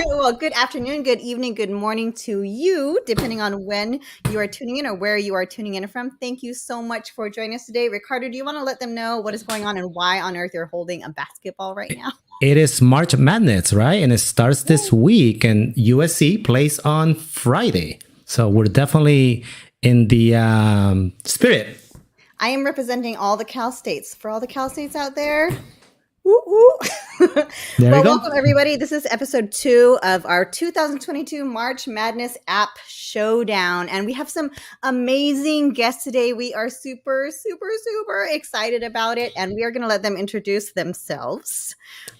Well, good afternoon, good evening, good morning to you, depending on when you are tuning in or where you are tuning in from. Thank you so much for joining us today. Ricardo, do you want to let them know what is going on and why on earth you're holding a basketball right now? It is March Madness, right? And it starts this week, and USC plays on Friday. So we're definitely in the spirit. I am representing all the Cal States. For all the Cal States out there, woo woo. Well, welcome everybody. This is episode 2 of our 2022 March Madness App Showdown. And we have some amazing guests today. We are super excited about it. And we are going to let them introduce themselves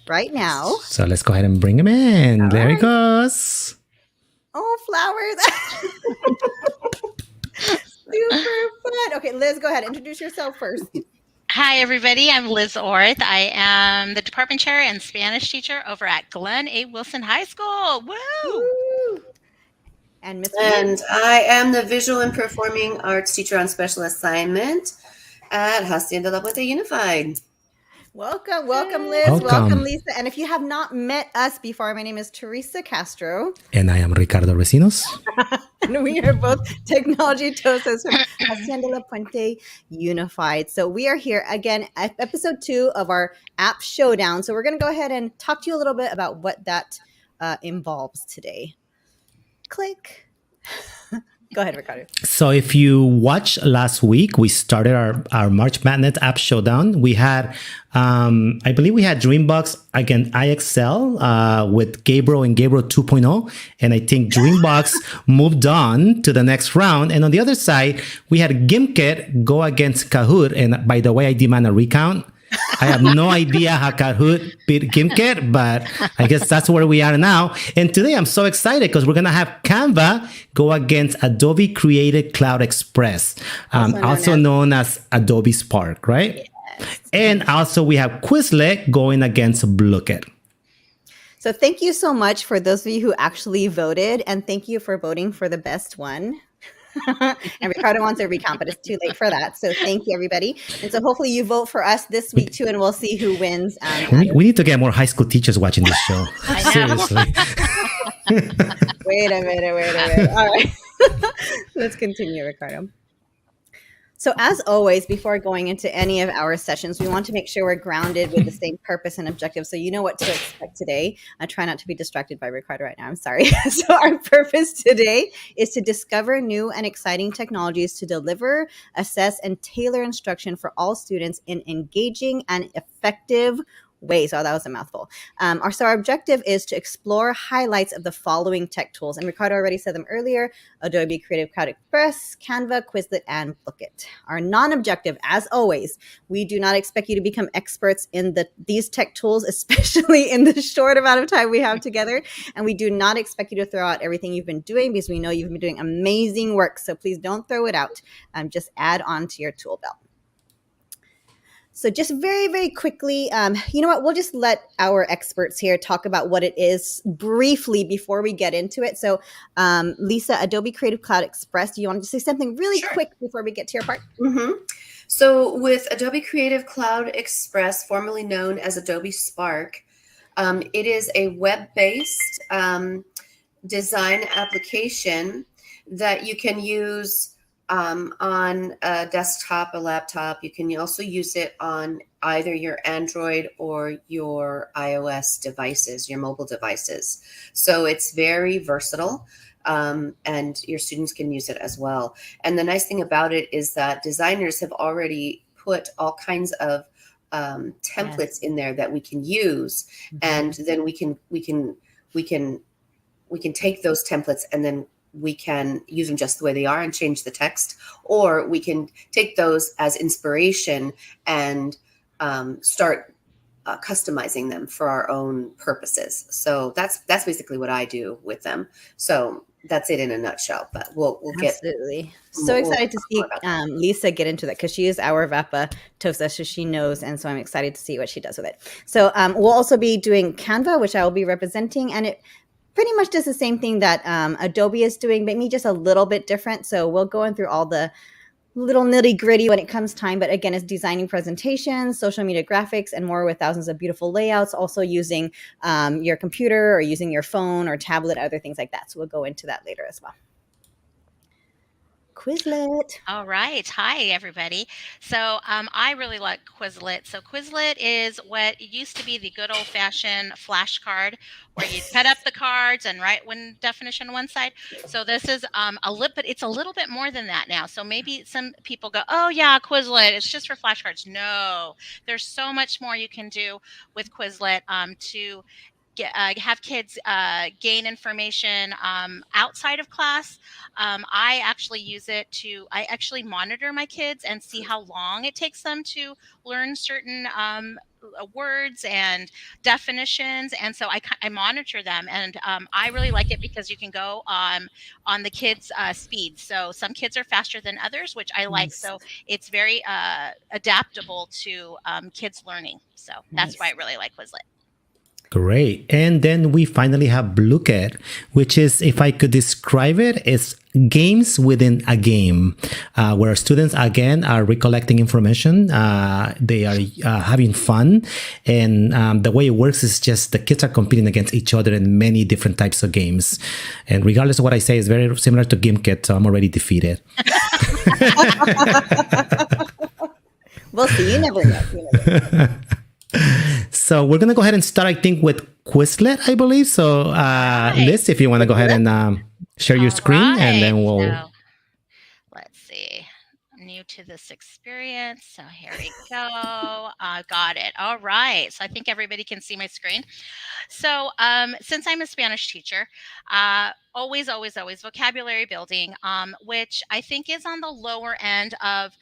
right now. So let's go ahead and bring him in. There he goes. Oh, flowers. Super fun. Okay, Liz, go ahead. Introduce yourself first. Hi, everybody. I'm Liz Orth. I am the department chair and Spanish teacher over at Glen A. Wilson High School. Woo! And I am the visual and performing arts teacher on special assignment at Hacienda La Puente Unified. Welcome, Liz. Welcome, Lisa. And if you have not met us before, my name is Teresa Castro. And I am Ricardo Recinos. And we are both technology TOSAs from Hacienda La Puente Unified. So we are here again at episode 2 of our App Showdown. So we're going to go ahead and talk to you a little bit about what that involves today. Click. Go ahead, Ricardo. So if you watched last week, we started our March Madness App Showdown. We had, I believe we had Dreambox against IXL with Gabriel and Gabriel 2.0. And I think Dreambox moved on to the next round. And on the other side, we had Gimkit go against Kahoot. And by the way, I demand a recount. I have no idea how Kahoot beat Gimkit, but I guess that's where we are now. And today I'm so excited because we're going to have Canva go against Adobe Creative Cloud Express, also known as Adobe Spark, right? Yes. And also we have Quizlet going against Blooket. So thank you so much for those of you who actually voted, and thank you for voting for the best one. And Ricardo wants a recount, but it's too late for that. So thank you, everybody. And so hopefully you vote for us this week too, and we'll see who wins. We need to get more high school teachers watching this show. Seriously. Wait a minute. All right. Let's continue, Ricardo. So as always, before going into any of our sessions, we want to make sure we're grounded with the same purpose and objective. So you know what to expect today. I try not to be distracted by Ricardo right now. I'm sorry. So our purpose today is to discover new and exciting technologies to deliver, assess, and tailor instruction for all students in engaging and effective ways. Oh, that was a mouthful. Our objective is to explore highlights of the following tech tools. And Ricardo already said them earlier: Adobe Creative Cloud Express, Canva, Quizlet, and Blooket. Our non-objective, as always, we do not expect you to become experts in these tech tools, especially in the short amount of time we have together. And we do not expect you to throw out everything you've been doing, because we know you've been doing amazing work. So please don't throw it out. Just add on to your tool belt. So just very, very quickly, you know what? We'll just let our experts here talk about what it is briefly before we get into it. So Lisa, Adobe Creative Cloud Express, do you want to say something really quick before we get to your part? Mm-hmm. So with Adobe Creative Cloud Express, formerly known as Adobe Spark, it is a web-based design application that you can use on a desktop, a laptop. You can also use it on either your Android or your iOS devices, your mobile devices. So it's very versatile, and your students can use it as well. And the nice thing about it is that designers have already put all kinds of templates in there that we can use, and then we can take those templates and then we can use them just the way they are and change the text, or we can take those as inspiration and start customizing them for our own purposes. So that's basically what I do with them. So that's it in a nutshell, but we'll get absolutely so excited to see Lisa get into that, because she is our VAPA TOSA, so she knows, and so I'm excited to see what she does with it. So we'll also be doing Canva, which I will be representing, and it pretty much does the same thing that Adobe is doing, but maybe just a little bit different. So we'll go in through all the little nitty gritty when it comes time, but again, it's designing presentations, social media graphics, and more with thousands of beautiful layouts, also using your computer or using your phone or tablet, other things like that. So we'll go into that later as well. Quizlet. All right. Hi, everybody. So I really like Quizlet. So Quizlet is what used to be the good old-fashioned flashcard, where you cut up the cards and write one definition on one side. So this is but it's a little bit more than that now. So maybe some people go, oh yeah, Quizlet, it's just for flashcards. No, there's so much more you can do with Quizlet to have kids gain information outside of class. I actually use it I actually monitor my kids and see how long it takes them to learn certain words and definitions. And so I monitor them, and I really like it because you can go on the kids' speed. So some kids are faster than others, which I like. So it's very adaptable to kids learning. So that's why I really like Quizlet. Great. And then we finally have Blooket, which is, if I could describe it, it's games within a game, where students, again, are recollecting information. They are having fun. And the way it works is just the kids are competing against each other in many different types of games. And regardless of what I say, it's very similar to GameKit, so I'm already defeated. We'll see. You never know. So we're going to go ahead and start, I think, with Quizlet, I believe. So Liz, if you want to go ahead and share your screen, and then we'll... So, let's see. New to this experience. So here we go. Got it. All right. So I think everybody can see my screen. So since I'm a Spanish teacher, always vocabulary building, which I think is on the lower end of,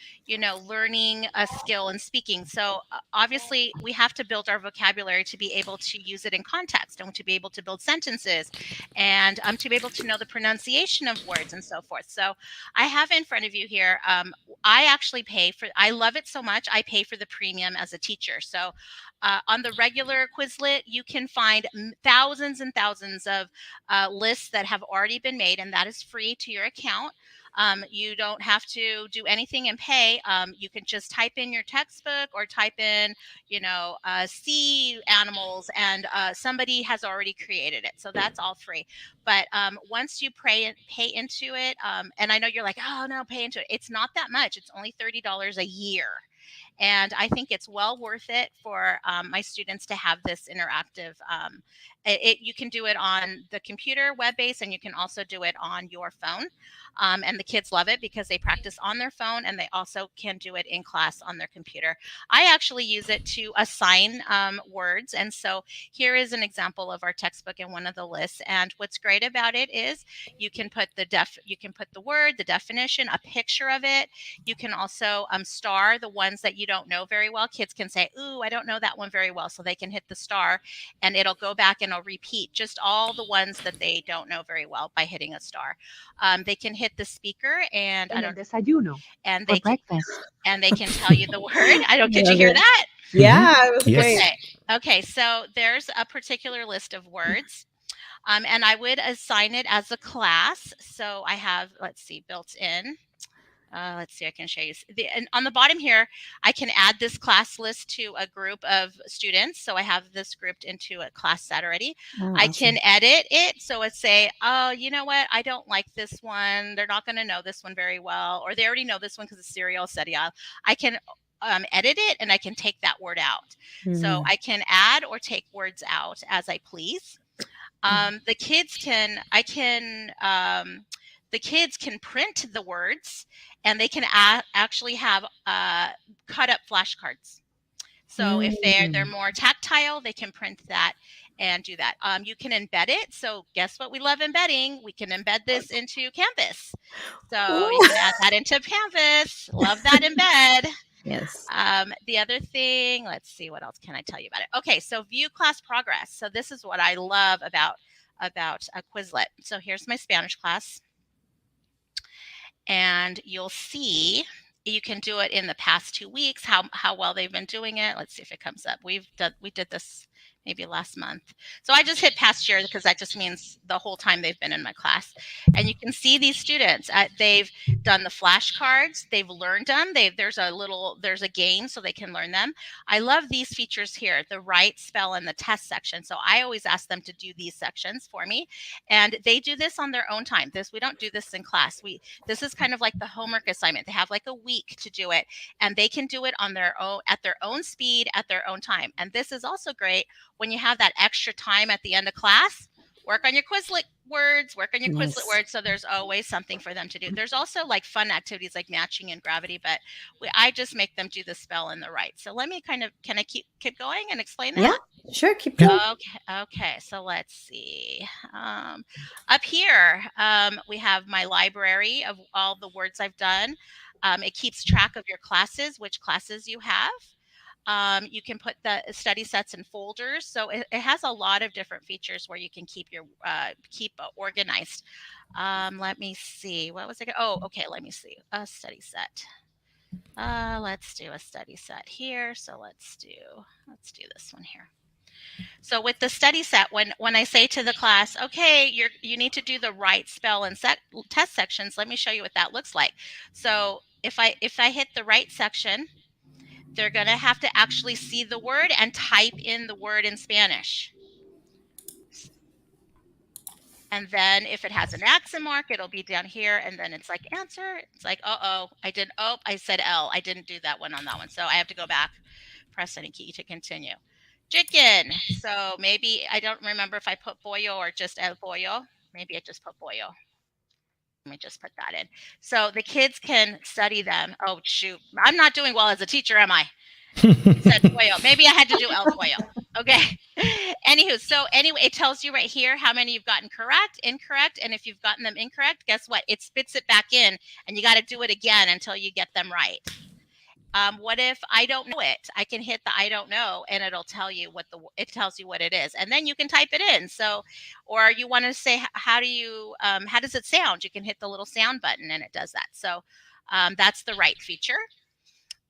learning a skill and speaking. So obviously we have to build our vocabulary to be able to use it in context, and to be able to build sentences, and to be able to know the pronunciation of words and so forth. So I have in front of you here, I actually I love it so much, I pay for the premium as a teacher. So on the regular Quizlet, you can find thousands and thousands of lists that have already been made, and that is free to your account. You don't have to do anything and pay. You can just type in your textbook or type in, sea animals, and somebody has already created it. So that's all free. But once you pay into it, and I know you're like, oh no, pay into it. It's not that much. It's only $30 a year. And I think it's well worth it for my students to have this interactive. You can do it on the computer, web-based, and you can also do it on your phone. And the kids love it because they practice on their phone, and they also can do it in class on their computer. I actually use it to assign words. And so here is an example of our textbook in one of the lists. And what's great about it is you can put the word, the definition, a picture of it. You can also star the ones that you don't know very well. Kids can say, ooh, I don't know that one very well. So they can hit the star, and it'll go back and it'll repeat just all the ones that they don't know very well by hitting a star. They can hit the speaker, and desayuno, and for they can, breakfast. and they can tell you the word. Did you hear that? Yeah, it was Yes. great. Okay, so there's a particular list of words, and I would assign it as a class. So I have, let's see, built in. Let's see, I can show you. And on the bottom here, I can add this class list to a group of students. So I have this grouped into a class set already. Oh, I awesome. can edit it. So it's say, oh, you know what? I don't like this one. They're not going to know this one very well. Or they already know this one because it's serial serial. I can edit it, and I can take that word out. So I can add or take words out as I please. The kids can print the words, and they can actually have cut up flashcards. So if they're more tactile, they can print that and do that. You can embed it. So guess what? We love embedding. We can embed this into Canvas. So you can add that into Canvas. Love that embed. Yes. The other thing, let's see, what else can I tell you about it? Okay, so view class progress. So this is what I love about a Quizlet. So here's my Spanish class. And you'll see you can do it in the past 2 weeks, how well they've been doing it. Let's see if it comes up. We did this maybe last month. So I just hit past year because that just means the whole time they've been in my class. And you can see these students, they've done the flashcards, they've learned them. There's a game so they can learn them. I love these features here, the write, spell, and the test section. So I always ask them to do these sections for me. And they do this on their own time. We don't do this in class. This is kind of like the homework assignment. They have like a week to do it, and they can do it on their own, at their own speed, at their own time. And this is also great when you have that extra time at the end of class. Work on your Quizlet words, so there's always something for them to do. There's also like fun activities like matching and gravity, but I just make them do the spell and the write. So let me can I keep going and explain that? Yeah, sure, keep going. Okay, so let's see. Up here, we have my library of all the words I've done. It keeps track of your classes, which classes you have. You can put the study sets in folders. So it has a lot of different features where you can keep organized. Let me see. What was it? Oh, okay. Let me see. A study set. Let's do a study set here. So let's do this one here. So with the study set, when I say to the class, okay, you need to do the write, spell, and test sections, let me show you what that looks like. So if I hit the write section, they're going to have to actually see the word and type in the word in Spanish. And then if it has an accent mark, it'll be down here. And then it's like answer. It's like, I said L. I didn't do that one on that one. So I have to go back, press any key to continue. Chicken. So maybe, I don't remember if I put pollo or just el pollo. Maybe I just put pollo. Let me just put that in. So the kids can study them. Oh, shoot. I'm not doing well as a teacher, am I? Said pollo. Maybe I had to do el pollo. Okay. Anywho, so anyway, it tells you right here how many you've gotten correct, incorrect. And if you've gotten them incorrect, guess what? It spits it back in and you got to do it again until you get them right. What if I don't know it? I can hit the I don't know and it'll tell you what tells you what it is. And then you can type it in. So, or you want to say, how does it sound? You can hit the little sound button and it does that. So that's the write feature.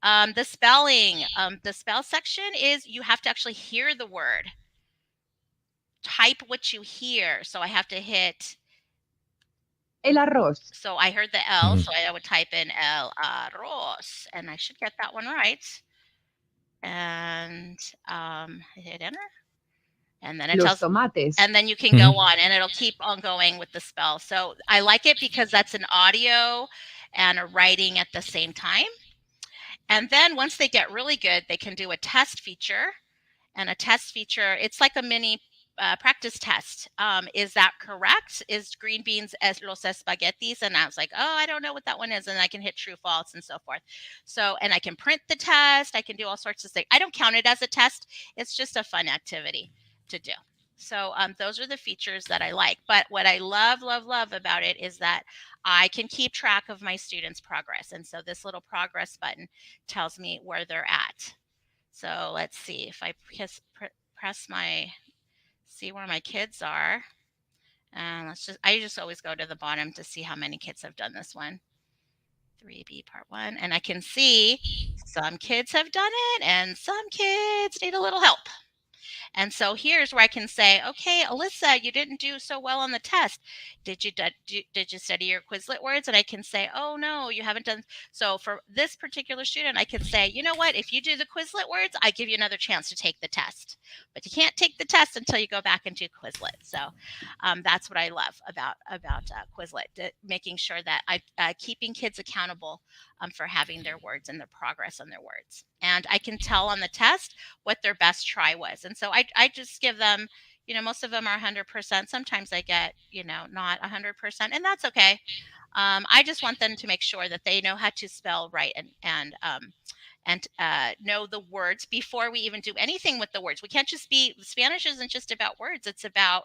The spelling, the spell section is you have to actually hear the word. Type what you hear. So I have to hit El arroz. So I heard the L, so I would type in el arroz, and I should get that one right. And hit enter, and then it tells tomates. And then you can go on, and it'll keep on going with the spell. So I like it because that's an audio and a writing at the same time. And then once they get really good, they can do a test feature, and a test feature, it's like a mini practice test. Is that correct? Is green beans los espaguetis? And I was like, I don't know what that one is. And I can hit true, false, and so forth. So, and I can print the test. I can do all sorts of things. I don't count it as a test. It's just a fun activity to do. So those are the features that I like. But what I love about it is that I can keep track of my students' progress. And so this little progress button tells me where they're at. So let's see if I press see where my kids are. And I just always go to the bottom to see how many kids have done this one. 3B part 1. And I can see some kids have done it and some kids need a little help. And so here's where I can say, okay, Alyssa, you didn't do so well on the test. Did you study your Quizlet words? And I can say, oh no, you haven't done. So for this particular student, I could say, you know what? If you do the Quizlet words, I give you another chance to take the test. But you can't take the test until you go back and do Quizlet. So that's what I love about Quizlet, making sure that I keeping kids accountable for having their words and their progress on their words. And I can tell on the test what their best try was. And so I just give them, most of them are 100%. Sometimes I get, not 100%, and that's okay. I just want them to make sure that they know how to spell right and know the words before we even do anything with the words. We can't just Spanish isn't just about words. It's about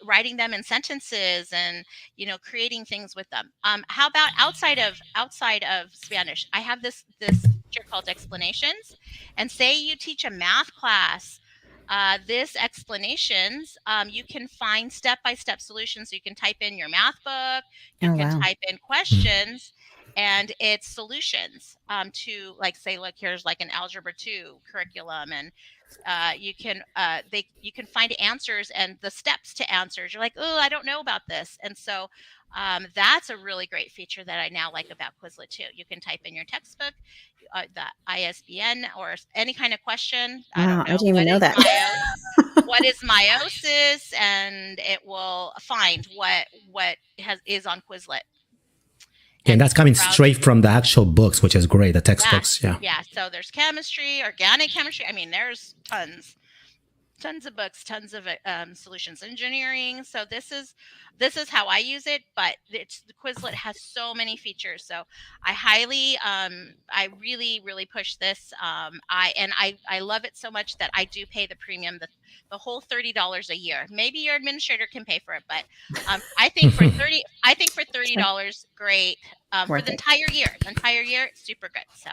writing them in sentences and, creating things with them. How about outside of Spanish? I have this feature called explanations. And say you teach a math class, this explanations, you can find step-by-step solutions. So you can type in your math book, you can type in questions, and it's solutions to, like, say, look, here's like an algebra 2 curriculum, and you can find answers and the steps to answers. You're like, oh, I don't know about this. And so that's a really great feature that I now like about Quizlet too. You can type in your textbook, the ISBN, or any kind of question. Wow, I didn't even know that. What is meiosis? And it will find what is on Quizlet. And that's coming straight from the actual books, which is great, the textbooks. Yeah. So there's chemistry, organic chemistry. I mean, there's tons of books, tons of solutions engineering. So this is how I use it, but the Quizlet has so many features. So I highly, I really push this. I love it so much that I do pay the premium, the whole $30 a year. Maybe your administrator can pay for it, but I think for $30, great. For the entire year, it's super good. So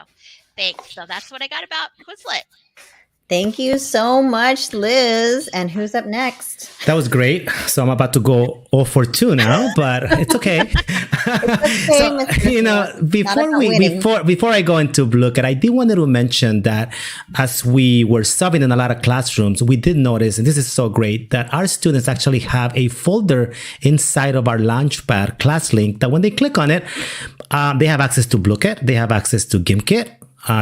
thanks. So that's what I got about Quizlet. Thank you so much, Liz. And who's up next? That was great. So I'm about to go 0 for 2 now, but it's okay. So, before I go into Blooket, I did want to mention that as we were subbing in a lot of classrooms, we did notice, and this is so great, that our students actually have a folder inside of our Launchpad class link that when they click on it, they have access to Blooket, they have access to Gimkit,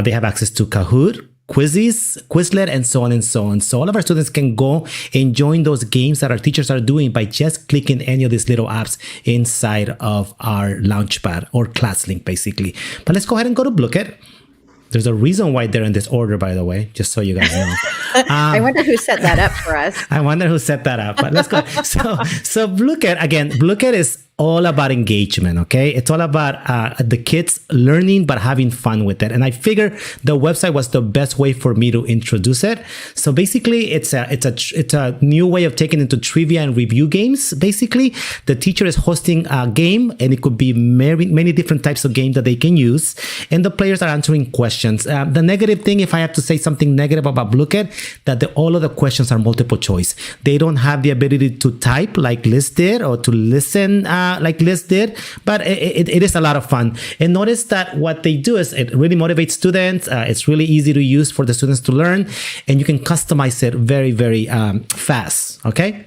they have access to Kahoot, Quizzes, Quizlet, and so on and so on. So all of our students can go and join those games that our teachers are doing by just clicking any of these little apps inside of our Launchpad or class link, basically. But let's go ahead and go to Blooket. There's a reason why they're in this order, by the way, just so you guys know. I wonder who set that up for us. I wonder who set that up, but let's go. So Blooket, again, Blooket is all about engagement, okay? It's all about the kids learning but having fun with it. And I figure the website was the best way for me to introduce it. So basically, it's a new way of taking into trivia and review games. Basically, the teacher is hosting a game, and it could be many different types of games that they can use, and the players are answering questions. The negative thing, if I have to say something negative about Blooket, that all of the questions are multiple choice. They don't have the ability to type like Liz did, or to listen like Liz did, but it is a lot of fun. And notice that what they do is it really motivates students. It's really easy to use for the students to learn, and you can customize it very, very fast. Okay.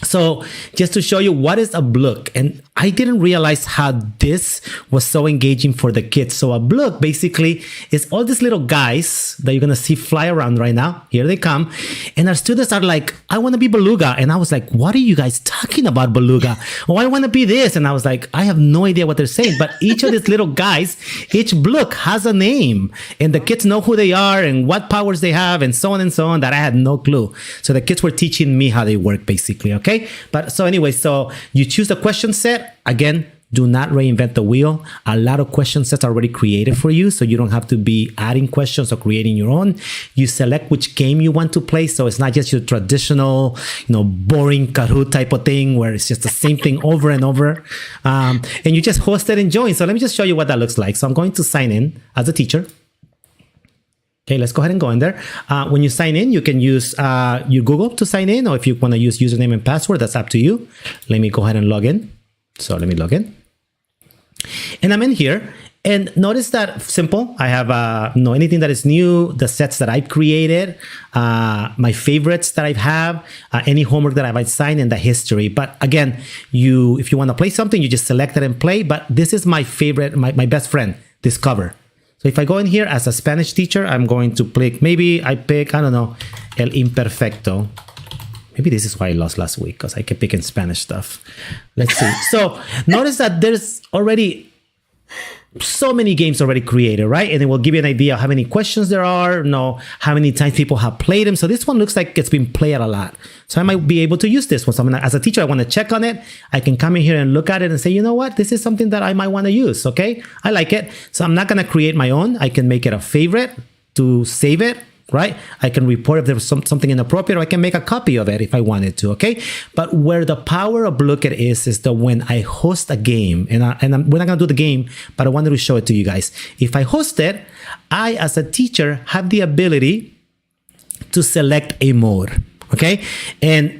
So just to show you what is a Blook, and I didn't realize how this was so engaging for the kids. So a Blook basically is all these little guys that you're going to see fly around right now. Here they come. And our students are like, I want to be Beluga. And I was like, what are you guys talking about, Beluga? Oh, I want to be this. And I was like, I have no idea what they're saying. But each of these little guys, each Blook has a name. And the kids know who they are and what powers they have and so on, that I had no clue. So the kids were teaching me how they work, basically. Okay. But so anyway, so you choose the question set. Again, do not reinvent the wheel. A lot of question sets are already created for you, so you don't have to be adding questions or creating your own. You select which game you want to play, so it's not just your traditional, boring Kahoot type of thing where it's just the same thing over and over. And you just host it and join. So let me just show you what that looks like. So I'm going to sign in as a teacher. Okay, let's go ahead and go in there. When you sign in, you can use your Google to sign in, or if you want to use username and password, that's up to you. Let me go ahead and log in. So let me log in. And I'm in here. And notice that simple. I have anything that is new, the sets that I've created, my favorites that I have, any homework that I've assigned, and the history. But again, if you want to play something, you just select it and play. But this is my favorite, my best friend, Discover. So if I go in here as a Spanish teacher, I'm going to pick, maybe I pick, El Imperfecto. Maybe this is why I lost last week, because I kept picking Spanish stuff. Let's see. So notice that there's already so many games already created, right? And it will give you an idea of how many questions there are, how many times people have played them. So this one looks like it's been played a lot. So I might be able to use this one. So as a teacher, I want to check on it. I can come in here and look at it and say, you know what? This is something that I might want to use. Okay. I like it. So I'm not going to create my own. I can make it a favorite to save it. right? I can report if there was something inappropriate, or I can make a copy of it if I wanted to, okay? But where the power of Blooket is that when I host a game, we're not gonna do the game, but I wanted to show it to you guys. If I host it, I, as a teacher, have the ability to select a mode, okay? And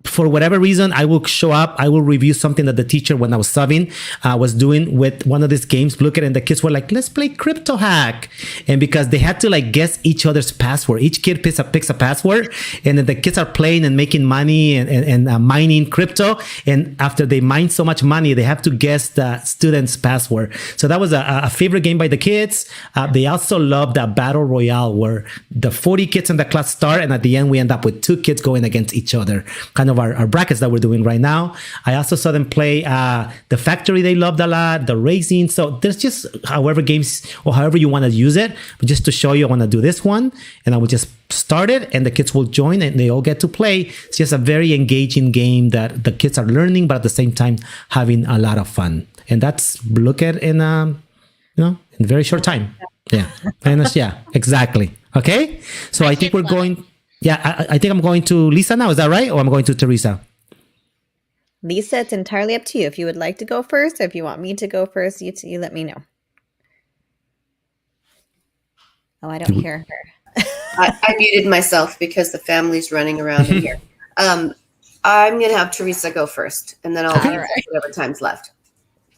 for whatever reason, I will show up, I will review something that the teacher, when I was subbing, was doing with one of these games, Look at it, and the kids were like, let's play Crypto Hack. And because they had to like guess each other's password, each kid picks a password, and then the kids are playing and making money and mining crypto. And after they mine so much money, they have to guess the student's password. So that was a favorite game by the kids. They also loved that Battle Royale where the 40 kids in the class start, and at the end, we end up with 2 kids going against each other, kind of our brackets that we're doing right now. I also saw them play the Factory. They loved a lot, the Racing. So there's just however games or however you want to use it. But just to show you, I want to do this one, and I will just start it, and the kids will join, and they all get to play. It's just a very engaging game that the kids are learning, but at the same time having a lot of fun. And that's Blooket in in a very short time. Yeah, and yeah, exactly. Okay, so I think we're going. Yeah, I think I'm going to Lisa now. Is that right? Or I'm going to Teresa? Lisa, it's entirely up to you. If you would like to go first, or if you want me to go first, you let me know. Oh, I don't hear her. I muted myself because the family's running around in here. I'm going to have Teresa go first, and then I'll do whatever time's left.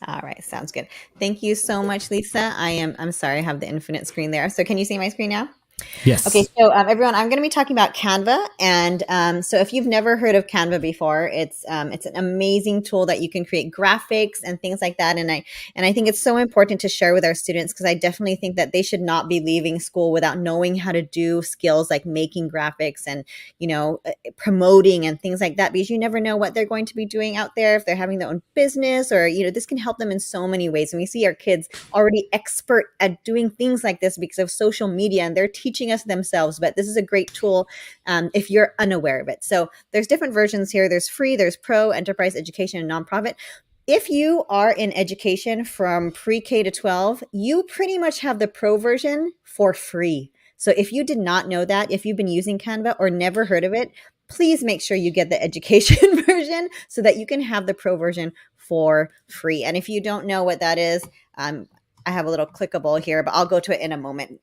All right, sounds good. Thank you so much, Lisa. I'm sorry, I have the infinite screen there. So can you see my screen now? Yes. Okay, so everyone, I'm going to be talking about Canva, and so if you've never heard of Canva before, it's an amazing tool that you can create graphics and things like that. And I think it's so important to share with our students, because I definitely think that they should not be leaving school without knowing how to do skills like making graphics and promoting and things like that, because you never know what they're going to be doing out there if they're having their own business, or this can help them in so many ways. And we see our kids already expert at doing things like this because of social media, and they're teaching us themselves. But this is a great tool if you're unaware of it. So there's different versions here. There's free, there's pro, enterprise, education, and nonprofit. If you are in education from pre-K to 12, you pretty much have the pro version for free. So if you did not know that, if you've been using Canva or never heard of it, please make sure you get the education version so that you can have the pro version for free. And if you don't know what that is, I have a little clickable here, but I'll go to it in a moment.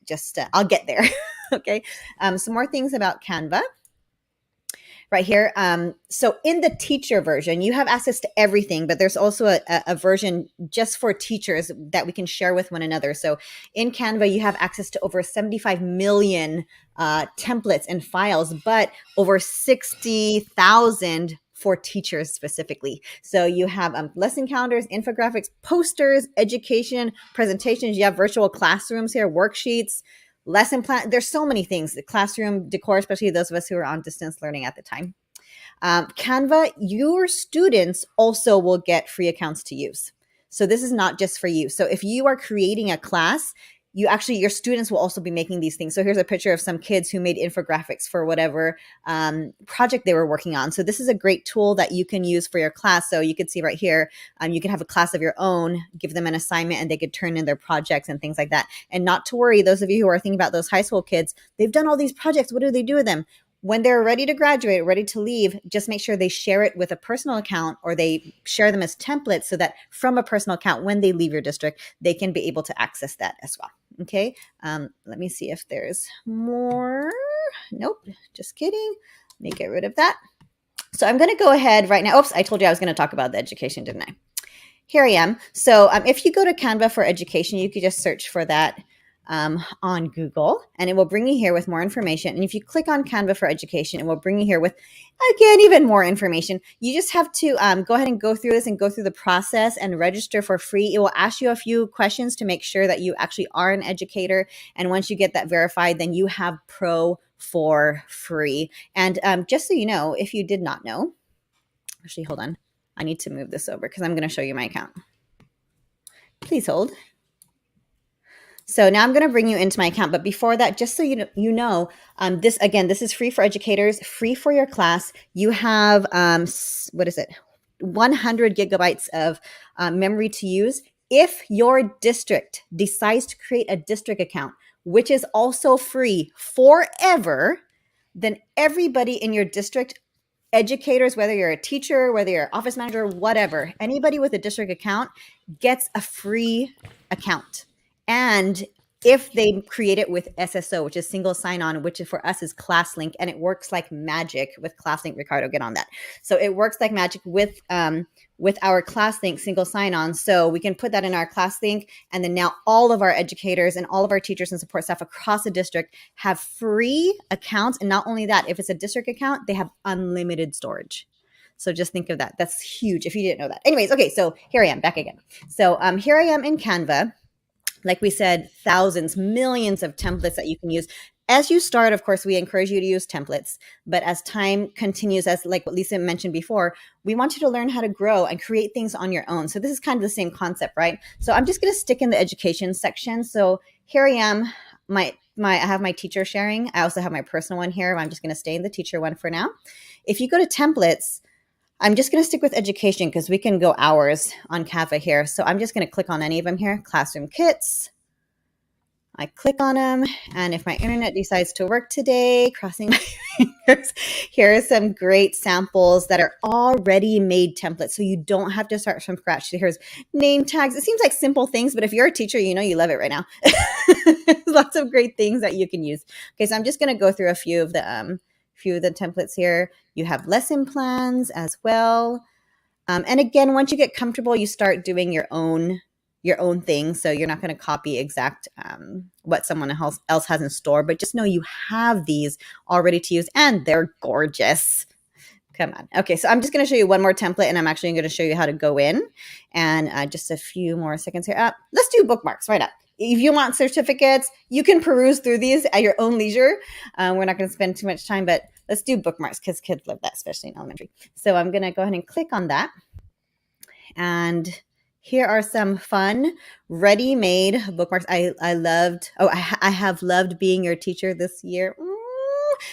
I'll get there. Okay. Some more things about Canva right here. So in the teacher version, you have access to everything, but there's also a version just for teachers that we can share with one another. So in Canva, you have access to over 75 million templates and files, but over 60,000 for teachers specifically. So you have lesson calendars, infographics, posters, education, presentations. You have virtual classrooms here, worksheets, lesson plan. There's so many things. The classroom decor, especially those of us who are on distance learning at the time. Canva, your students also will get free accounts to use. So this is not just for you. So if you are creating a class, your students will also be making these things. So here's a picture of some kids who made infographics for whatever project they were working on. So this is a great tool that you can use for your class. So you can see right here, you can have a class of your own, give them an assignment, and they could turn in their projects and things like that. And not to worry, those of you who are thinking about those high school kids, they've done all these projects. What do they do with them? When they're ready to graduate, ready to leave, just make sure they share it with a personal account, or they share them as templates so that from a personal account, when they leave your district, they can be able to access that as well. Okay. Let me see if there's more. Nope. Just kidding. Let me get rid of that. So I'm going to go ahead right now. Oops. I told you I was going to talk about the education, didn't I? Here I am. So if you go to Canva for education, you could just search for that on Google, and it will bring you here with more information. And if you click on Canva for education, it will bring you here with, again, even more information. You just have to go ahead and go through this and go through the process and register for free. It will ask you a few questions to make sure that you actually are an educator. And once you get that verified, then you have pro for free. And just so you know, if you did not know, actually, hold on. I need to move this over because I'm going to show you my account. Please hold. So now I'm going to bring you into my account. But before that, just so you know, this is free for educators, free for your class. You have, 100 gigabytes of memory to use. If your district decides to create a district account, which is also free forever, then everybody in your district, educators, whether you're a teacher, whether you're an office manager, whatever, anybody with a district account gets a free account. And if they create it with SSO, which is single sign-on, which for us is ClassLink, and it works like magic with ClassLink. Ricardo, get on that. So it works like magic with our ClassLink single sign-on. So we can put that in our ClassLink, and then now all of our educators and all of our teachers and support staff across the district have free accounts. And not only that, if it's a district account, they have unlimited storage. So just think of that. That's huge if you didn't know that. Anyways, okay, so here I am back again. So here I am in Canva. Like we said, thousands, millions of templates that you can use. As you start, of course, we encourage you to use templates. But as time continues, as like what Lisa mentioned before, we want you to learn how to grow and create things on your own. So this is kind of the same concept, right? So I'm just going to stick in the education section. So here I am. I have my teacher sharing. I also have my personal one here. I'm just going to stay in the teacher one for now. If you go to templates, I'm just going to stick with education because we can go hours on Canva here. So I'm just going to click on any of them here. Classroom kits. I click on them. And if my internet decides to work today, crossing my fingers, here are some great samples that are already made templates. So you don't have to start from scratch. So here's name tags. It seems like simple things, but if you're a teacher, you know you love it right now. Lots of great things that you can use. Okay, so I'm just going to go through a few of the templates here. You have lesson plans as well. And again, once you get comfortable, you start doing your own thing. So you're not going to copy exact what someone else has in store, but just know you have these already to use and they're gorgeous. Come on. Okay, so I'm just going to show you one more template and I'm actually going to show you how to go in. And just a few more seconds here. Let's do bookmarks right up. If you want certificates, you can peruse through these at your own leisure. We're not going to spend too much time, but let's do bookmarks because kids love that, especially in elementary. So I'm going to go ahead and click on that. And here are some fun, ready-made bookmarks. I have loved being your teacher this year.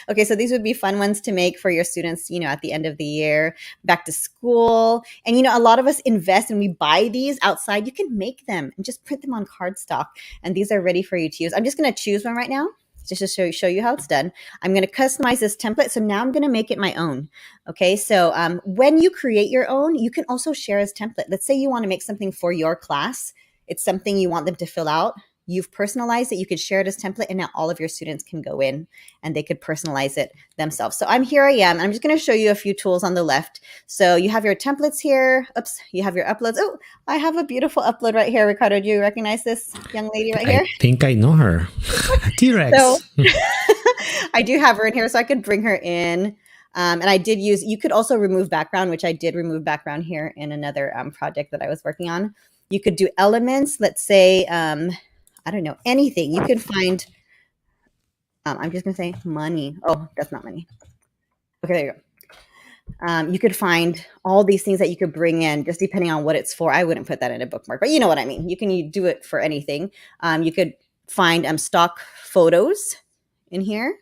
Okay, so these would be fun ones to make for your students, at the end of the year, back to school. And, a lot of us invest and we buy these outside. You can make them and just print them on cardstock. And these are ready for you to use. I'm just going to choose one right now just to show you how it's done. I'm going to customize this template. So now I'm going to make it my own. Okay, so when you create your own, you can also share as template. Let's say you want to make something for your class. It's something you want them to fill out. You've personalized it. You could share it as template, and now all of your students can go in and they could personalize it themselves. So I'm just going to show you a few tools on the left. So you have your templates here. Oops, you have your uploads. Oh, I have a beautiful upload right here. Ricardo, do you recognize this young lady right here? I think I know her. T-Rex. So I do have her in here, so I could bring her in. And I did you could also remove background, which I did remove background here in another project that I was working on. You could do elements. Let's say, I don't know, anything. You could find, I'm just going to say money. Oh, that's not money. Okay, there you go. You could find all these things that you could bring in just depending on what it's for. I wouldn't put that in a bookmark, but you know what I mean. You can do it for anything. You could find stock photos in here.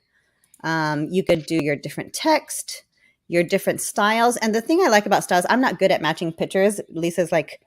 You could do your different text, your different styles. And the thing I like about styles, I'm not good at matching pictures. Lisa's like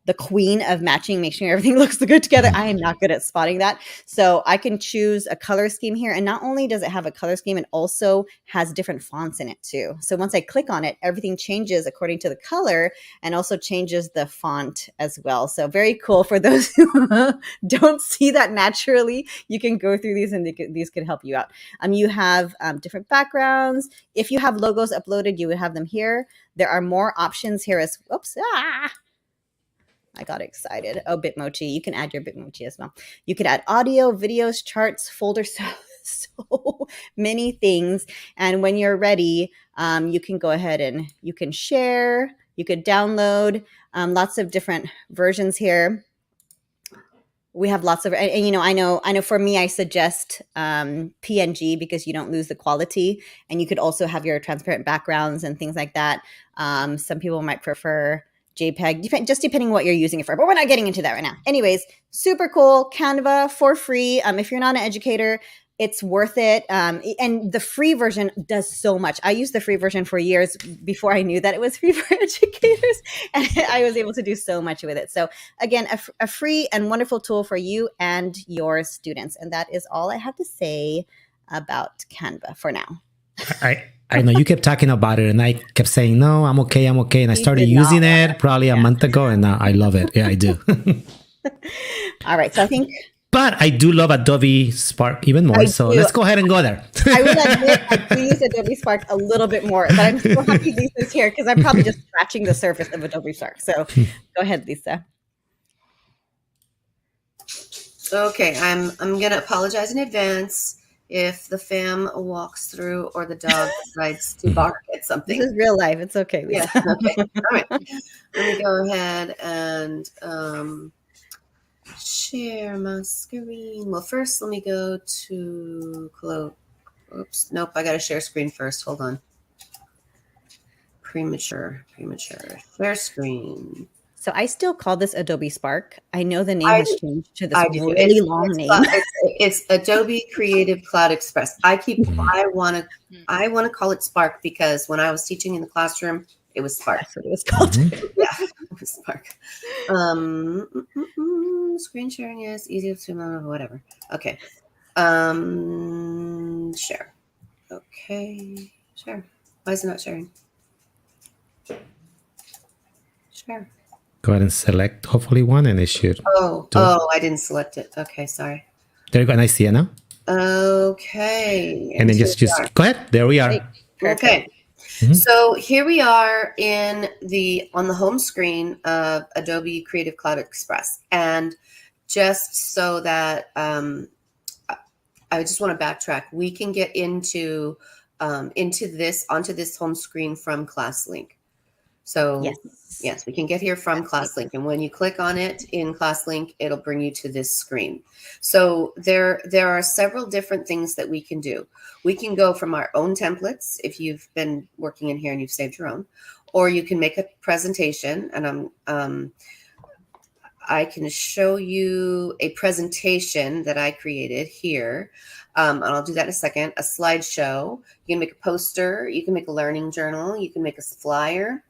the queen of matching, make sure everything looks good together. I am not good at spotting that. So I can choose a color scheme here. And not only does it have a color scheme, it also has different fonts in it too. So once I click on it, everything changes according to the color and also changes the font as well. So very cool for those who don't see that naturally. You can go through these and these could help you out. You have different backgrounds. If you have logos uploaded, you would have them here. There are more options here as, I got excited. Oh, Bitmoji. You can add your Bitmoji as well. You could add audio, videos, charts, folders, so many things. And when you're ready, you can go ahead and you can share, you could download lots of different versions here. We have lots of, and I know for me, I suggest PNG because you don't lose the quality, and you could also have your transparent backgrounds and things like that. Some people might prefer JPEG, just depending on what you're using it for. But we're not getting into that right now. Anyways, super cool. Canva for free. If you're not an educator, It's worth it. And the free version does so much. I used the free version for years before I knew that it was free for educators. And I was able to do so much with it. So again, a free and wonderful tool for you and your students. And that is all I have to say about Canva for now. I know you kept talking about it, and I kept saying, no, I'm okay. And I started using it probably a month ago, and now I love it. Yeah, I do. All right. So I think... But I do love Adobe Spark even more. So let's go ahead and go there. I will admit I do use Adobe Spark a little bit more, but I'm so happy Lisa's here because I'm probably just scratching the surface of Adobe Spark. So go ahead, Lisa. Okay, I'm gonna apologize in advance if the fam walks through or the dog decides to bark at something. This is real life. It's okay, Lisa. Yeah. Okay. All right. Let me go ahead and share my screen. Well, first, let me go to close. Oops. Nope. I got to share screen first. Hold on. Premature. Share screen. So I still call this Adobe Spark. I know the name has changed to this really long name. It's Adobe Creative Cloud Express. I want to call it Spark because when I was teaching in the classroom, it was Spark. That's what it was called. Yeah, it was Spark. Screen sharing is easy to whatever. Okay. Share. Okay. Share. Why is it not sharing? Share. Go ahead and select hopefully one, and it should. I didn't select it. Okay, sorry. There you go. And I see it now. Okay. And then just go ahead. There we are. Okay. Mm-hmm. So here we are on the home screen of Adobe Creative Cloud Express. And just so that I just want to backtrack, we can get onto this home screen from ClassLink. So yes, we can get here from ClassLink. And when you click on it in ClassLink, it'll bring you to this screen. So there are several different things that we can do. We can go from our own templates if you've been working in here and you've saved your own, or you can make a presentation. And I can show you a presentation that I created here. And I'll do that in a second. A slideshow. You can make a poster. You can make a learning journal. You can make a flyer.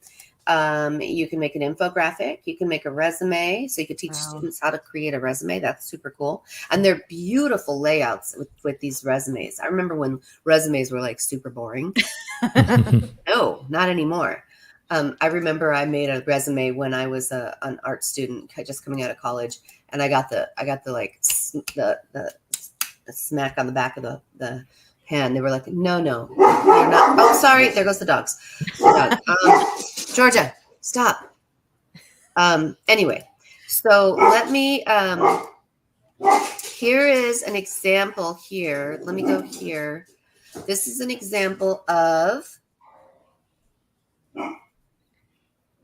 You can make an infographic. You can make a resume. So you could teach students how to create a resume. That's super cool. And they're beautiful layouts with these resumes. I remember when resumes were like super boring. No, not anymore. I remember I made a resume when I was an art student just coming out of college, and I got the smack on the back of the hand. They were like, no, you're not. Oh, sorry. There goes the dogs. Georgia, stop. Anyway, so let me, here is an example here. Let me go here. This is an example of.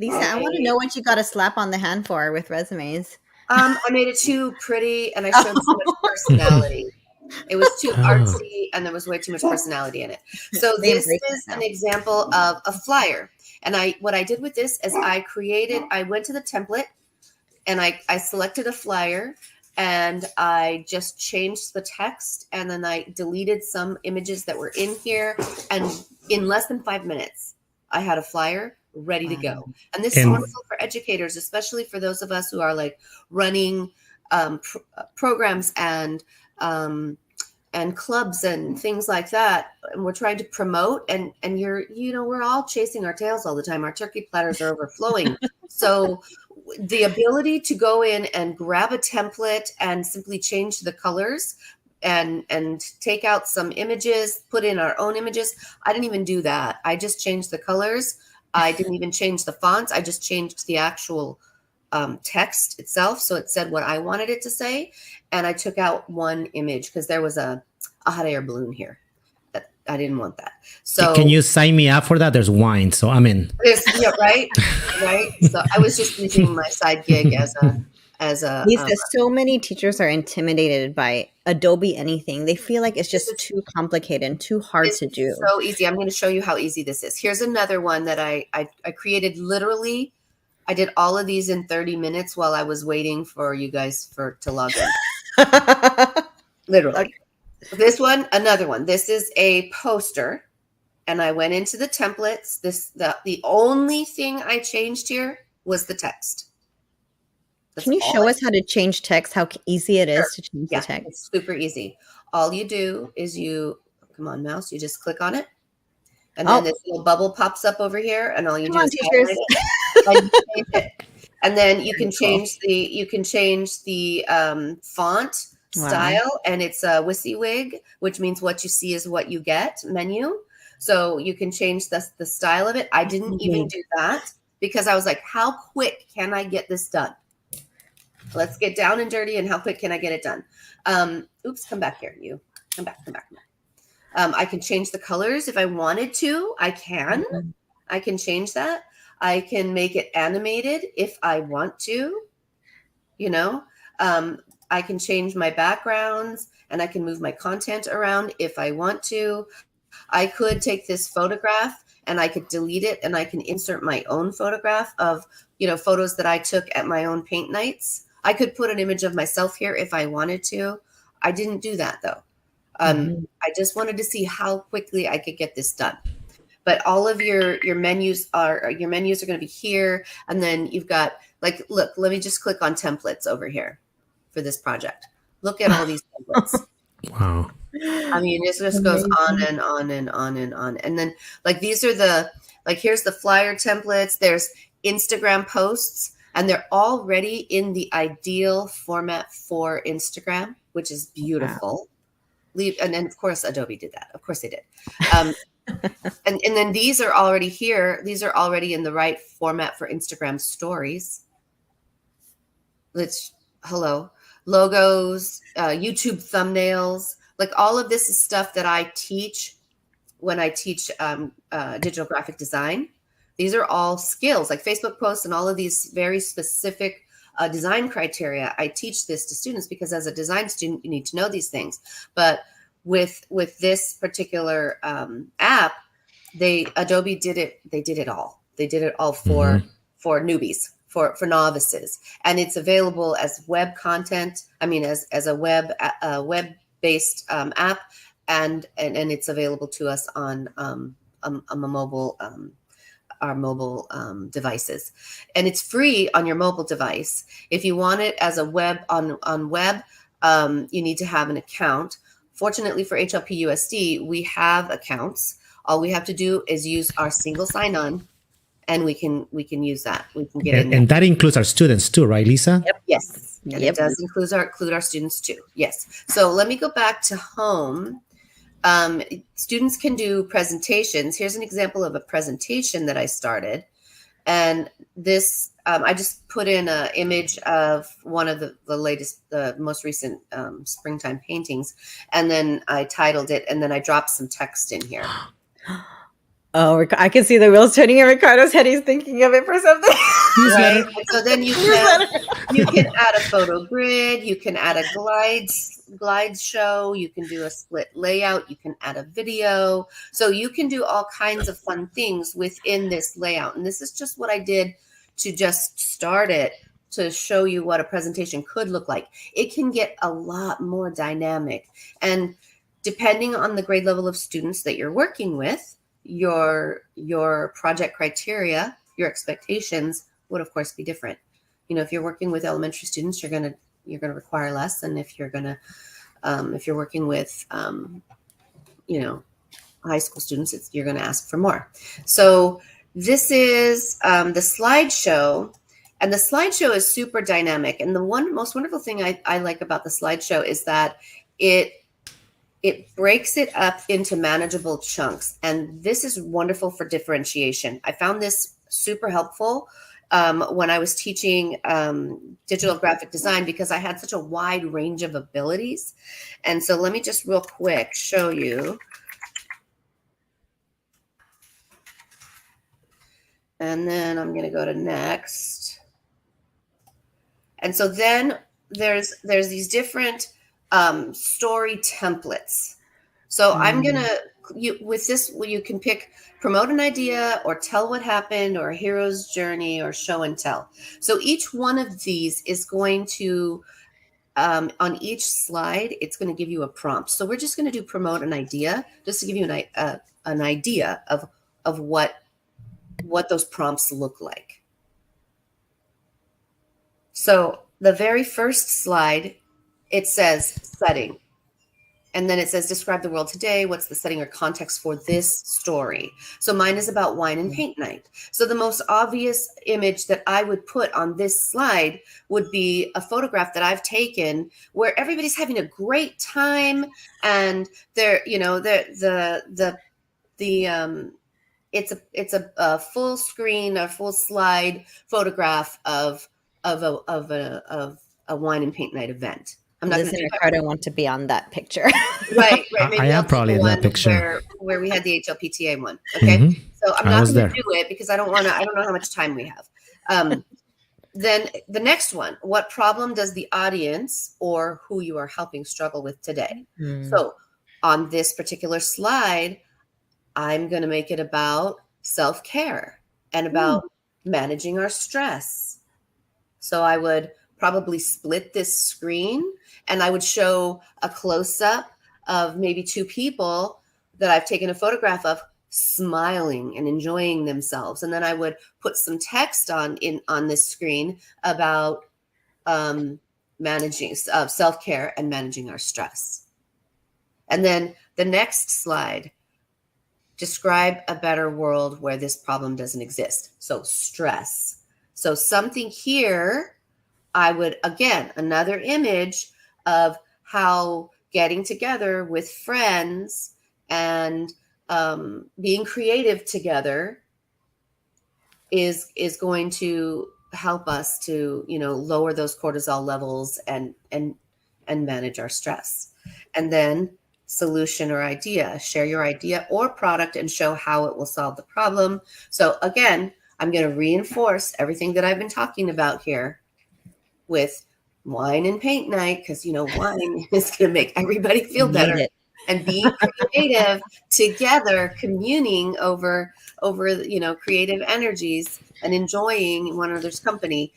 Lisa, I want to know what you got a slap on the hand for with resumes. I made it too pretty and I showed so much personality. It was too artsy and there was way too much personality in it. So this is an example of a flyer. And what I did with this is I went to the template and I selected a flyer and I just changed the text and then I deleted some images that were in here. And in less than 5 minutes, I had a flyer ready to go. And this is wonderful for educators, especially for those of us who are like running programs and clubs and things like that. And we're trying to promote and we're all chasing our tails all the time. Our turkey platters are overflowing. So the ability to go in and grab a template and simply change the colors and take out some images, put in our own images. I didn't even do that. I just changed the colors. I didn't even change the fonts. I just changed the actual text itself. So it said what I wanted it to say. And I took out one image because there was a hot air balloon here. I didn't want that. So can you sign me up for that? There's wine. So I'm in. Yeah, right. So I was just using my side gig as a Lisa, so many teachers are intimidated by Adobe anything. They feel like it's just too complicated and too hard to do. So easy. I'm going to show you how easy this is. Here's another one that I created literally. I did all of these in 30 minutes while I was waiting for you guys to log in. Literally. This one, another one. This is a poster, and I went into the templates. The only thing I changed here was the text. Can you show us how to change text? How easy it is to change the text? It's super easy. All you do is come on, mouse. You just click on it, and then this little bubble pops up over here, and all you do is highlight it. And then you can change the font style, and it's a WYSIWYG, which means what you see is what you get menu. So you can change the style of it. I didn't even do that because I was like, how quick can I get this done? Let's get down and dirty, and how quick can I get it done? Oops, come back here. You come back. I can change the colors if I wanted to. I can change that. I can make it animated if I want to, I can change my backgrounds, and I can move my content around if I want to. I could take this photograph and I could delete it, and I can insert my own photograph of, photos that I took at my own paint nights. I could put an image of myself here if I wanted to. I didn't do that though. I just wanted to see how quickly I could get this done. But all of your menus are going to be here. And then you've got look, let me just click on templates over here for this project. Look at all these templates. Wow. I mean, it just goes on and on and on and on. And then these are here's the flyer templates. There's Instagram posts, and they're already in the ideal format for Instagram, which is beautiful. Wow. And then of course Adobe did that. Of course they did. And then these are already here. These are already in the right format for Instagram stories. Logos, YouTube thumbnails, all of this is stuff that I teach when I teach digital graphic design. These are all skills like Facebook posts and all of these very specific design criteria. I teach this to students because as a design student, you need to know these things. But with this particular app, Adobe did it. They did it all. They did it all for newbies, for novices, and it's available as web content. I mean, as a web-based app, and it's available to us on a mobile. Our mobile devices, and it's free on your mobile device. If you want it as a web on web, you need to have an account. Fortunately for HLP USD, we have accounts. All we have to do is use our single sign-on, and we can use that. We can get in there. And that includes our students too, right, Lisa? Yep. Yes. And it does include our students too. Yes. So let me go back to home. Students can do presentations. Here's an example of a presentation that I started. And this, I just put in an image of one of the most recent springtime paintings. And then I titled it, and then I dropped some text in here. Oh, I can see the wheels turning in Ricardo's head. He's thinking of it for something. Right? So then you can add a photo grid. You can add a glide show. You can do a split layout. You can add a video. So you can do all kinds of fun things within this layout. And this is just what I did to just start it, to show you what a presentation could look like. It can get a lot more dynamic. And depending on the grade level of students that you're working with, your project criteria, your expectations would of course be different. If you're working with elementary students, you're gonna require less than if you're working with high school students, you're gonna ask for more. So this is the slideshow, and the slideshow is super dynamic. And the most wonderful thing I like about the slideshow is that it breaks it up into manageable chunks. And this is wonderful for differentiation. I found this super helpful when I was teaching digital graphic design, because I had such a wide range of abilities. And so let me just real quick show you. And then I'm going to go to next. And so then there's these different story templates. So I'm gonna with this, you can pick promote an idea, or tell what happened, or a hero's journey, or show and tell. So each one of these is going to on each slide, it's going to give you a prompt. So we're just going to do promote an idea, just to give you an idea of what those prompts look like. So the very first slide, it says setting. And then it says, describe the world today. What's the setting or context for this story? So mine is about wine and paint night. So the most obvious image that I would put on this slide would be a photograph that I've taken where everybody's having a great time, and they're, you know, it's a full screen, a full slide photograph of a wine and paint night event. I'm not Liz and Ricardo want to be on that picture. Right. Maybe I am probably in that picture where we had the HLPTA one. Okay. So I'm not going to do it because I don't know how much time we have. Then the next one, what problem does the audience or who you are helping struggle with today? So on this particular slide, I'm going to make it about self-care and about managing our stress. So I would probably split this screen and I would show a close-up of maybe two people that I've taken a photograph of smiling and enjoying themselves. And then I would put some text on this screen about managing self-care and managing our stress. And then the next slide, describe a better world where this problem doesn't exist. So stress. So something here, I would, again, another image of how getting together with friends and being creative together is going to help us to, you know, lower those cortisol levels and manage our stress. And then solution or idea, share your idea or product and show how it will solve the problem. So again, I'm going to reinforce everything that I've been talking about here with wine and paint night, because, you know, wine is going to make everybody feel better, and being creative together, communing over, you know, creative energies and enjoying one another's company,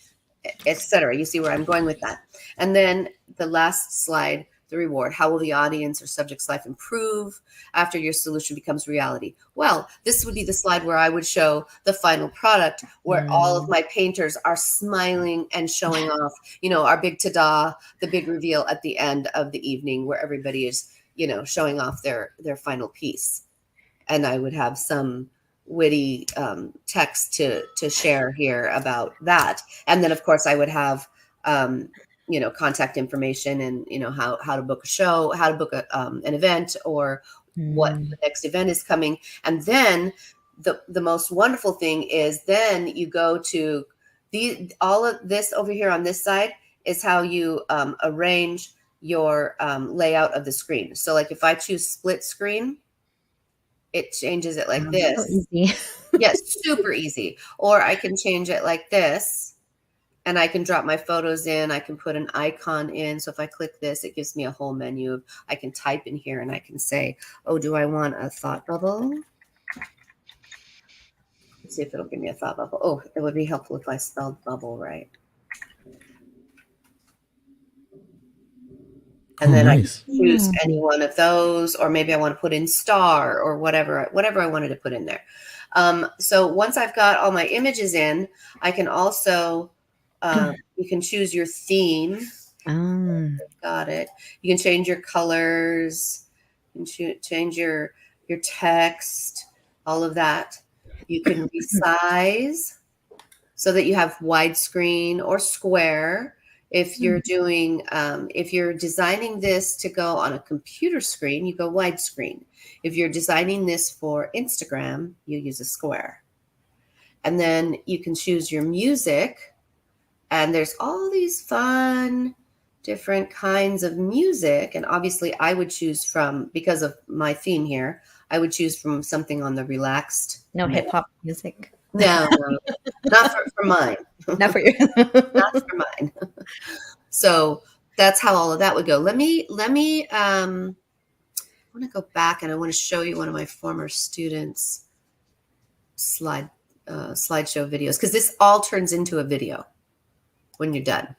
etc. You see where I'm going with that. And then the last slide, the reward. How will the audience or subject's life improve after your solution becomes reality? Well, this would be the slide where I would show the final product, where all of my painters are smiling and showing off, you know, our big ta-da, the big reveal at the end of the evening, where everybody is, you know, showing off their final piece. And I would have some witty text to share here about that. And then, of course, I would have you know, contact information and, you know, how to book a show, how to book an event, or what the next event is coming. And then the most wonderful thing is then you go to all of this over here on this side is how you arrange your layout of the screen. So like if I choose split screen, it changes it like this. So easy. Yes, super easy. Or I can change it like this. And I can drop my photos in. I can put an icon in. So if I click this, it gives me a whole menu of, I can type in here and I can say, oh, do I want a thought bubble? Let's see if it'll give me a thought bubble. Oh, it would be helpful if I spelled bubble right. And then nice. I can choose any one of those, or maybe I want to put in star or whatever I wanted to put in there. So once I've got all my images in, I can also you can choose your theme. Got it. You can change your colors. You can change your text, all of that. You can resize so that you have widescreen or square. If you're doing, if you're designing this to go on a computer screen, you go widescreen. If you're designing this for Instagram, you use a square. And then you can choose your music. And there's all these fun, different kinds of music. And obviously I would choose from, because of my theme here, I would choose from something on the relaxed. No hip hop music. No, not for mine. Not for you. Not for mine. So that's how all of that would go. Let me, I want to go back and I want to show you one of my former students' slideshow videos, because this all turns into a video when you're done.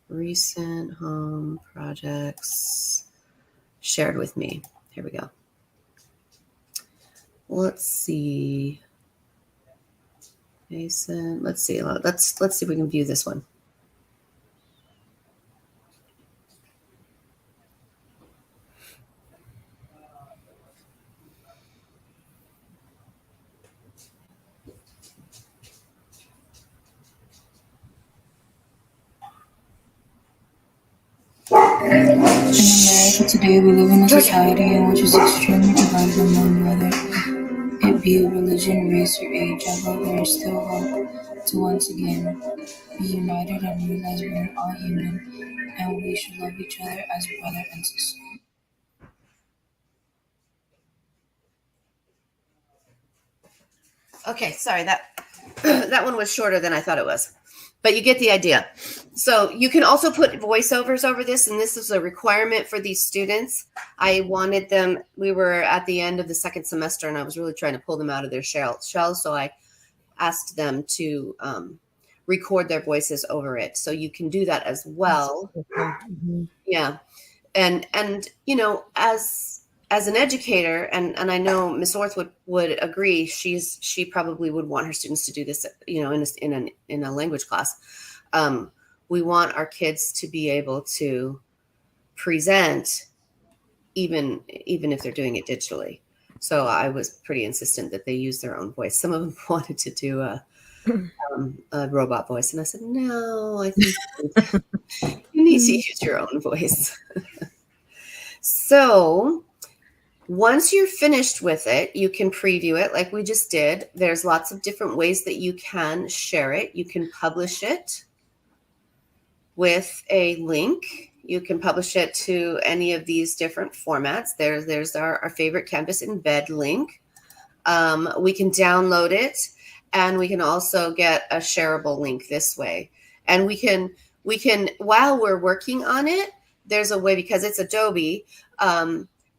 Recent home projects shared with me. Here we go. Let's see. Mason. Let's see. Let's see if we can view this one. In America today, we live in a society in which is extremely divided among whether it be religion, race, or age. Although there is still hope to once again be united and realize we are all human and we should love each other as brother and sister. Okay, sorry, that one was shorter than I thought it was, but you get the idea. So you can also put voiceovers over this, and this is a requirement for these students. I wanted them, we were at the end of the second semester, and I was really trying to pull them out of their shell, so I asked them to record their voices over it. So you can do that as well. Mm-hmm. Yeah. And you know, as an educator, and I know Ms. Orth would agree, she probably would want her students to do this, you know, in a language class. We want our kids to be able to present even if they're doing it digitally. So I was pretty insistent that they use their own voice. Some of them wanted to do a robot voice, and I said, no, I think you need to use your own voice. So once you're finished with it, you can preview it like we just did. There's lots of different ways that you can share it. You can publish it with a link. You can publish it to any of these different formats. There's our favorite Canvas embed link. We can download it, and we can also get a shareable link this way. And we can while we're working on it, there's a way, because it's Adobe,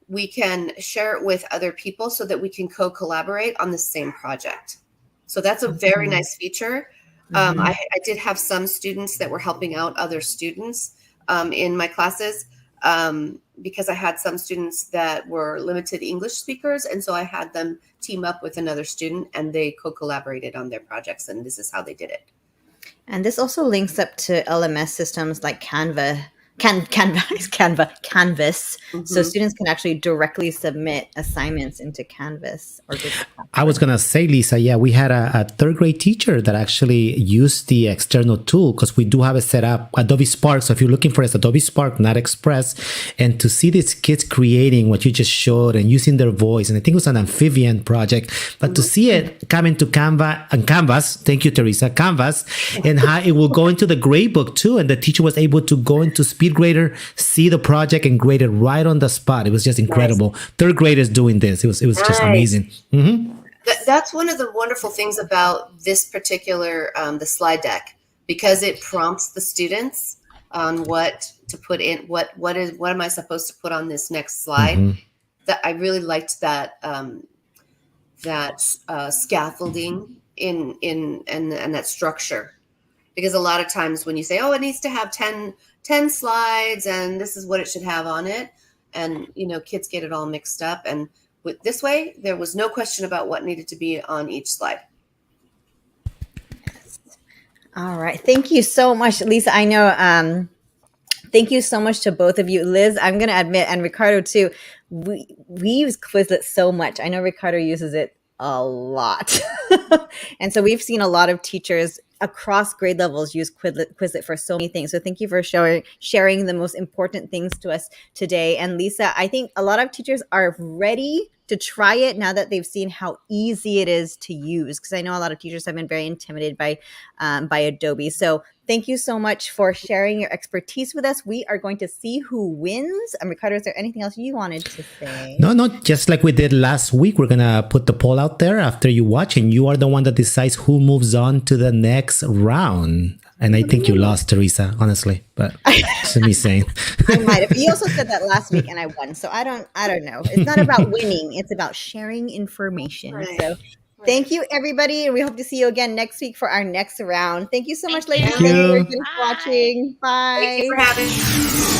we can share it with other people so that we can co-collaborate on the same project. So that's a very nice feature. I did have some students that were helping out other students in my classes because I had some students that were limited English speakers. And so I had them team up with another student, and they co-collaborated on their projects. And this is how they did it. And this also links up to LMS systems like Canvas. So students can actually directly submit assignments into Canvas. I was going to say, Lisa, yeah, we had a third grade teacher that actually used the external tool, because we do have it set up, Adobe Spark. So if you're looking for it, it's Adobe Spark, not Express. And to see these kids creating what you just showed and using their voice, and I think it was an amphibian project, but to see it come into Canvas, thank you, Teresa, Canvas, and how it will go into the grade book too. And the teacher was able to go into SpeedGrader, see the project, and grade it right on the spot. It was just incredible. Nice. Third graders doing this. It was just amazing. That's one of the wonderful things about this particular the slide deck, because it prompts the students on what to put in. What am I supposed to put on this next slide? That I really liked that scaffolding in and that structure, because a lot of times when you say, oh, it needs to have 10 slides and this is what it should have on it, and you know, kids get it all mixed up. And with this way, there was no question about what needed to be on each slide. All right. Thank you so much, Lisa. I know. Thank you so much to both of you. Liz, I'm going to admit, and Ricardo too, we use Quizlet so much. I know Ricardo uses it a lot. And so we've seen a lot of teachers across grade levels use Quizlet for so many things. So thank you for sharing the most important things to us today. And Lisa, I think a lot of teachers are ready to try it now that they've seen how easy it is to use, because I know a lot of teachers have been very intimidated by Adobe. So thank you so much for sharing your expertise with us. We are going to see who wins. And Ricardo, is there anything else you wanted to say? No, just like we did last week, we're going to put the poll out there after you watch, and you are the one that decides who moves on to the next round. And I think you lost, Teresa, honestly, but it's me saying. I might have. You also said that last week and I won. So I don't know. It's not about winning. It's about sharing information. Right. So Thank you, everybody. And we hope to see you again next week for our next round. Thank you so much, Thank ladies. you. Thank you Thank for you. watching. Bye. Thank you for having me.